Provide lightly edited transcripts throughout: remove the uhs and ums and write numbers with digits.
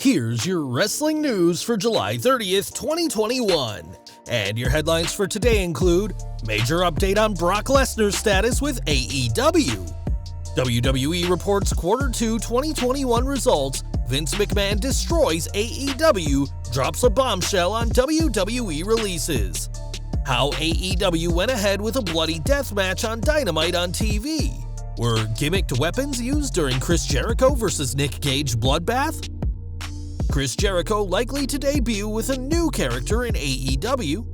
Here's your wrestling news for July 30th, 2021. And your headlines for today include major update on Brock Lesnar's status with AEW. WWE reports Q2 2021 results. Vince McMahon destroys AEW, drops a bombshell on WWE releases. How AEW went ahead with a bloody death match on Dynamite on TV. Were gimmicked weapons used during Chris Jericho vs. Nick Gage bloodbath? Chris Jericho likely to debut with a new character in AEW.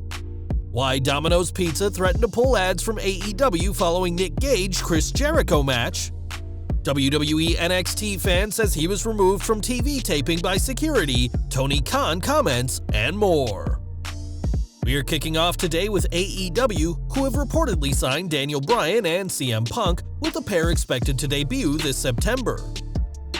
Why Domino's Pizza threatened to pull ads from AEW following Nick Gage-Chris Jericho match. WWE NXT fan says he was removed from TV taping by security, Tony Khan comments, and more. We're kicking off today with AEW, who have reportedly signed Daniel Bryan and CM Punk, with the pair expected to debut this September.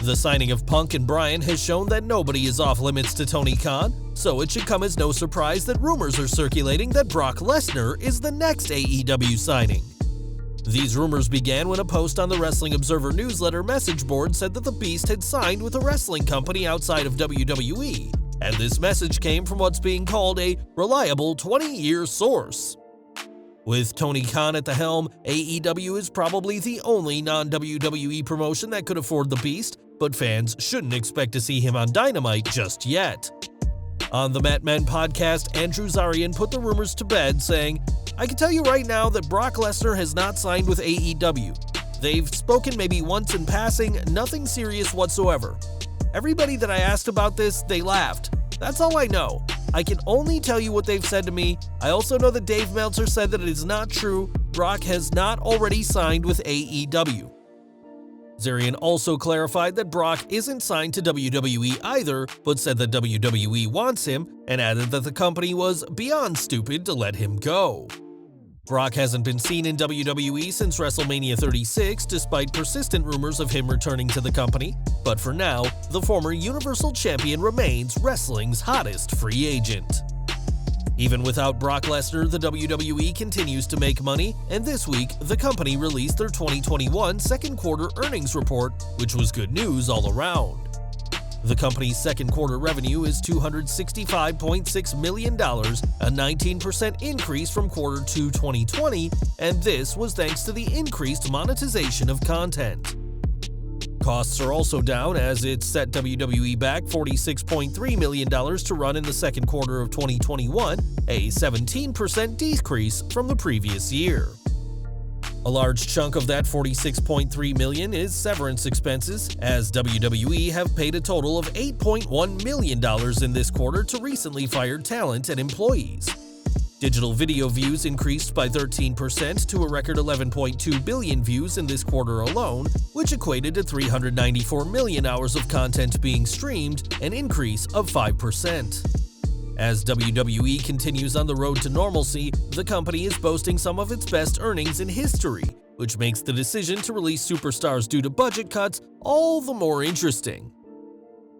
The signing of Punk and Bryan has shown that nobody is off limits to Tony Khan, so it should come as no surprise that rumors are circulating that Brock Lesnar is the next AEW signing. These rumors began when a post on the Wrestling Observer newsletter message board said that the Beast had signed with a wrestling company outside of WWE, and this message came from what's being called a reliable 20-year source. With Tony Khan at the helm, AEW is probably the only non-WWE promotion that could afford the Beast, but fans shouldn't expect to see him on Dynamite just yet. On the Mat Men podcast, Andrew Zarian put the rumors to bed, saying, "I can tell you right now that Brock Lesnar has not signed with AEW. They've spoken maybe once in passing, nothing serious whatsoever. Everybody that I asked about this, they laughed. That's all I know. I can only tell you what they've said to me. I also know that Dave Meltzer said that it is not true. Brock has not already signed with AEW. Zarian also clarified that Brock isn't signed to WWE either, but said that WWE wants him, and added that the company was beyond stupid to let him go. Brock hasn't been seen in WWE since WrestleMania 36, despite persistent rumors of him returning to the company, but for now, the former Universal Champion remains wrestling's hottest free agent. Even without Brock Lesnar, the WWE continues to make money, and this week, the company released their 2021 second quarter earnings report, which was good news all around. The company's second quarter revenue is $265.6 million, a 19% increase from Q2 2020, and this was thanks to the increased monetization of content. Costs are also down as it set WWE back $46.3 million to run in the second quarter of 2021, a 17% decrease from the previous year. A large chunk of that $46.3 million is severance expenses, as WWE have paid a total of $8.1 million in this quarter to recently fired talent and employees. Digital video views increased by 13% to a record 11.2 billion views in this quarter alone, which equated to 394 million hours of content being streamed, an increase of 5%. As WWE continues on the road to normalcy, the company is boasting some of its best earnings in history, which makes the decision to release superstars due to budget cuts all the more interesting.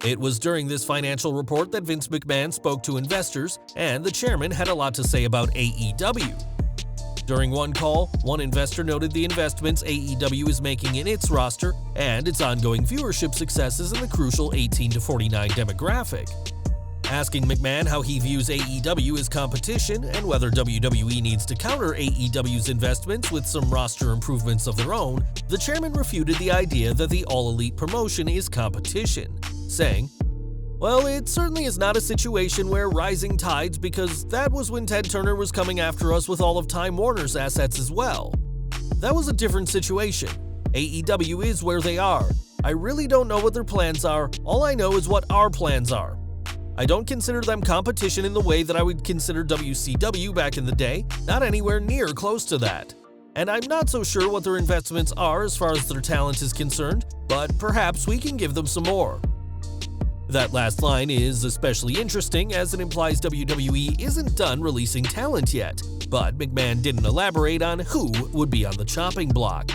It was during this financial report that Vince McMahon spoke to investors, and the chairman had a lot to say about AEW. During one call, one investor noted the investments AEW is making in its roster and its ongoing viewership successes in the crucial 18 to 49 demographic. Asking McMahon how he views AEW as competition and whether WWE needs to counter AEW's investments with some roster improvements of their own, the chairman refuted the idea that the All Elite promotion is competition, saying, "Well, it certainly is not a situation where rising tides, because that was when Ted Turner was coming after us with all of Time Warner's assets as well. That was a different situation. AEW is where they are. I really don't know what their plans are. All I know is what our plans are. I don't consider them competition in the way that I would consider WCW back in the day, not anywhere near close to that. And I'm not so sure what their investments are as far as their talent is concerned, but perhaps we can give them some more." That last line is especially interesting as it implies WWE isn't done releasing talent yet, but McMahon didn't elaborate on who would be on the chopping block.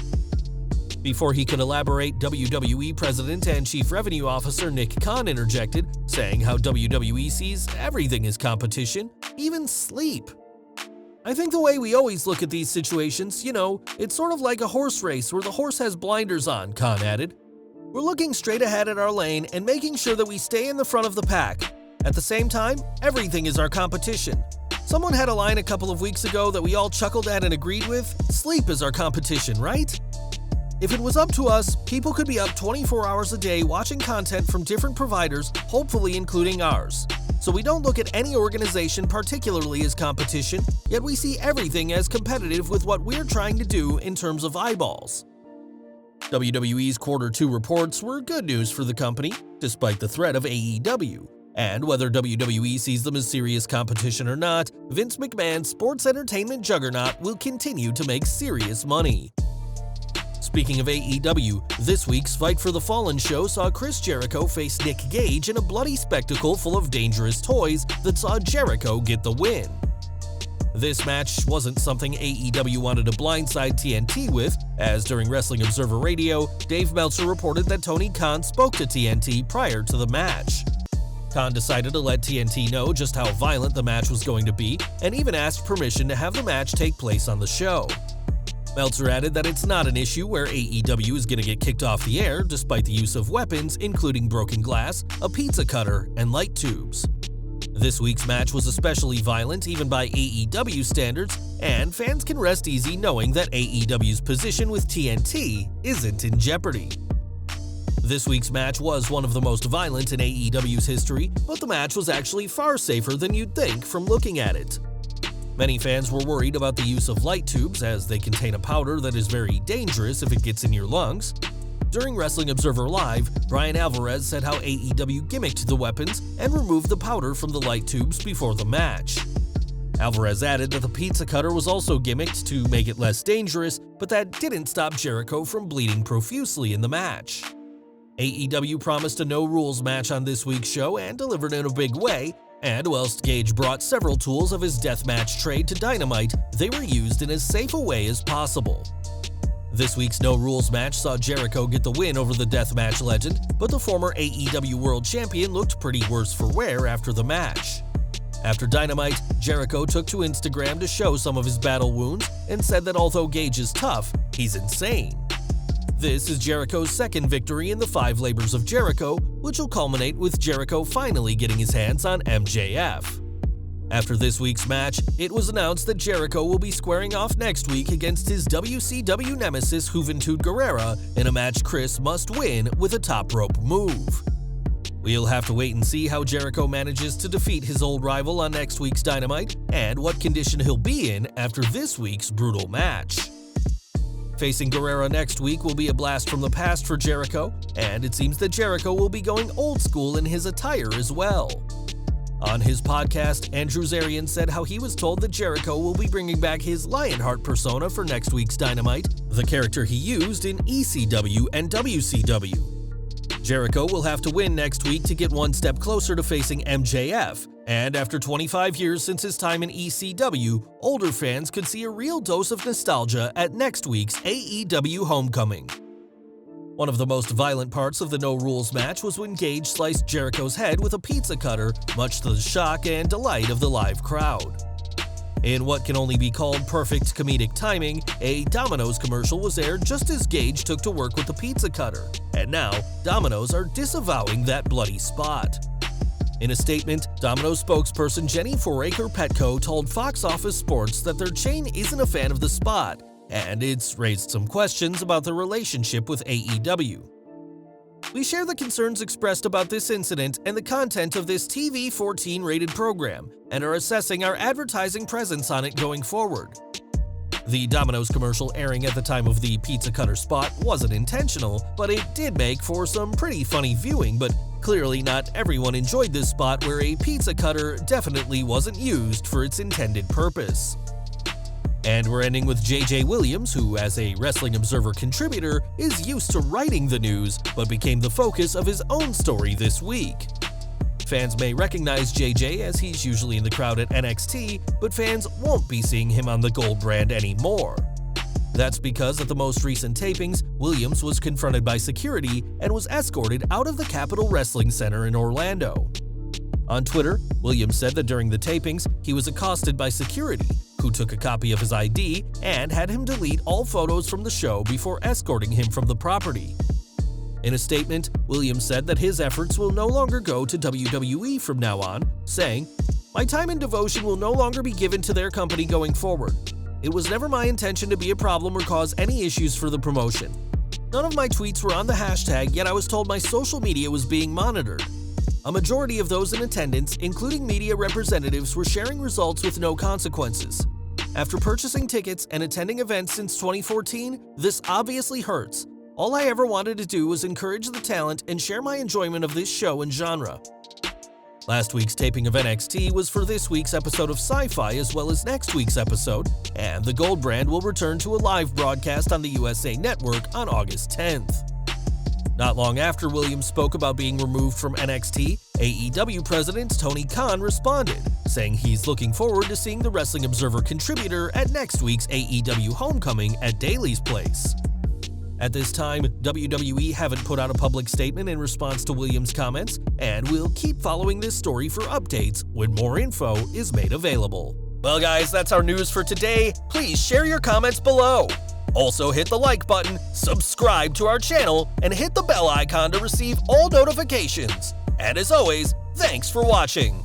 Before he could elaborate, WWE President and Chief Revenue Officer Nick Khan interjected, saying how WWE sees everything as competition, even sleep. "I think the way we always look at these situations, it's sort of like a horse race where the horse has blinders on," Khan added. We're looking straight ahead at our lane and making sure that we stay in the front of the pack. At the same time, everything is our competition. Someone had a line a couple of weeks ago that we all chuckled at and agreed with: sleep is our competition, right? If it was up to us, people could be up 24 hours a day watching content from different providers, hopefully including ours. So we don't look at any organization particularly as competition, yet we see everything as competitive with what we're trying to do in terms of eyeballs. WWE's Q2 reports were good news for the company, despite the threat of AEW. And whether WWE sees them as serious competition or not, Vince McMahon's sports entertainment juggernaut will continue to make serious money. Speaking of AEW, this week's Fight for the Fallen show saw Chris Jericho face Nick Gage in a bloody spectacle full of dangerous toys that saw Jericho get the win. This match wasn't something AEW wanted to blindside TNT with, as during Wrestling Observer Radio, Dave Meltzer reported that Tony Khan spoke to TNT prior to the match. Khan decided to let TNT know just how violent the match was going to be, and even asked permission to have the match take place on the show. Meltzer added that it's not an issue where AEW is going to get kicked off the air despite the use of weapons including broken glass, a pizza cutter, and light tubes. This week's match was especially violent even by AEW standards, and fans can rest easy knowing that AEW's position with TNT isn't in jeopardy. This week's match was one of the most violent in AEW's history, but the match was actually far safer than you'd think from looking at it. Many fans were worried about the use of light tubes, as they contain a powder that is very dangerous if it gets in your lungs. During Wrestling Observer Live, Brian Alvarez said how AEW gimmicked the weapons and removed the powder from the light tubes before the match. Alvarez added that the pizza cutter was also gimmicked to make it less dangerous, but that didn't stop Jericho from bleeding profusely in the match. AEW promised a no-rules match on this week's show and delivered in a big way, and whilst Gage brought several tools of his deathmatch trade to Dynamite, they were used in as safe a way as possible. This week's no-rules match saw Jericho get the win over the deathmatch legend, but the former AEW World Champion looked pretty worse for wear after the match. After Dynamite, Jericho took to Instagram to show some of his battle wounds and said that although Gage is tough, he's insane. This is Jericho's second victory in the 5 Labors of Jericho, which will culminate with Jericho finally getting his hands on MJF. After this week's match, it was announced that Jericho will be squaring off next week against his WCW nemesis Juventud Guerrera in a match Chris must win with a top rope move. We'll have to wait and see how Jericho manages to defeat his old rival on next week's Dynamite, and what condition he'll be in after this week's brutal match. Facing Guerrera next week will be a blast from the past for Jericho, and it seems that Jericho will be going old school in his attire as well. On his podcast, Andrew Zarian said how he was told that Jericho will be bringing back his Lionheart persona for next week's Dynamite, the character he used in ECW and WCW. Jericho will have to win next week to get one step closer to facing MJF, and after 25 years since his time in ECW, older fans could see a real dose of nostalgia at next week's AEW Homecoming. One of the most violent parts of the no-rules match was when Gage sliced Jericho's head with a pizza cutter, much to the shock and delight of the live crowd. In what can only be called perfect comedic timing, a Domino's commercial was aired just as Gage took to work with the pizza cutter, and now Domino's are disavowing that bloody spot. In a statement, Domino's spokesperson Jenny Foraker-Petco told Fox Office Sports that their chain isn't a fan of the spot, and it's raised some questions about the relationship with AEW. We share the concerns expressed about this incident and the content of this TV 14 rated program, and are assessing our advertising presence on it going forward. The Domino's commercial airing at the time of the pizza cutter spot wasn't intentional, but it did make for some pretty funny viewing, but clearly not everyone enjoyed this spot where a pizza cutter definitely wasn't used for its intended purpose. And we're ending with JJ Williams, who, as a Wrestling Observer contributor, is used to writing the news, but became the focus of his own story this week. Fans may recognize JJ as he's usually in the crowd at NXT, but fans won't be seeing him on the Gold brand anymore. That's because at the most recent tapings, Williams was confronted by security and was escorted out of the Capitol Wrestling Center in Orlando. On Twitter, Williams said that during the tapings, he was accosted by security, who took a copy of his ID and had him delete all photos from the show before escorting him from the property. In a statement, Williams said that his efforts will no longer go to WWE from now on, saying, "My time and devotion will no longer be given to their company going forward. It was never my intention to be a problem or cause any issues for the promotion. None of my tweets were on the hashtag, yet I was told my social media was being monitored. A majority of those in attendance, including media representatives, were sharing results with no consequences. After purchasing tickets and attending events since 2014, this obviously hurts. All I ever wanted to do was encourage the talent and share my enjoyment of this show and genre." Last week's taping of NXT was for this week's episode of Sci-Fi as well as next week's episode, and the Gold brand will return to a live broadcast on the USA Network on August 10th. Not long after Williams spoke about being removed from NXT, AEW President Tony Khan responded, saying he's looking forward to seeing the Wrestling Observer contributor at next week's AEW Homecoming at Daly's Place. At this time, WWE haven't put out a public statement in response to Williams' comments, and we'll keep following this story for updates when more info is made available. Well guys, that's our news for today. Please share your comments below. Also hit the like button, subscribe to our channel, and hit the bell icon to receive all notifications. And as always, thanks for watching.